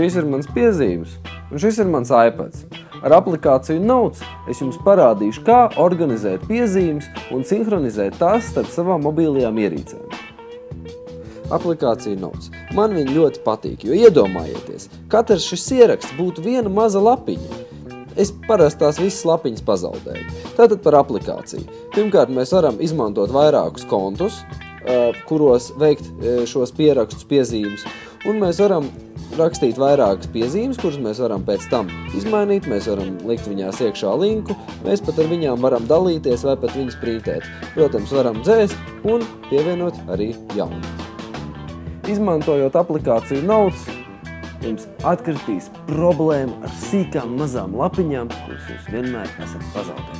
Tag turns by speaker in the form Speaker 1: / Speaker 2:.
Speaker 1: šīs ir mans piezīmes, un šis ir mans iPads. Ar aplikāciju Notes es jums parādīšu, kā organizēt piezīmes un sinhronizēt tās starp savām mobilajām ierīcēm. Aplikācija Notes. Man viņa ļoti patīk, jo iedomājieties, katrs šis ieraksts būtu viena maza lapiņa. Es parasti tās visas lapiņas pazaudēju. Tātad par aplikāciju. Pirmkārt, mēs varam izmantot vairākus kontus, kuros veikt šos pierakstus piezīmes, un mēs varam rakstīt vairākas piezīmes, kuras mēs varam pēc tam izmainīt, mēs varam likt viņās iekšā linku, mēs pat ar viņām varam dalīties vai pat viņas printēt. Protams, varam dzēst un pievienot arī jaunu. Izmantojot aplikāciju Notes, jums atkritīs problēma ar sīkām mazām lapiņām, kuras jūs vienmēr esat pazaudējuši.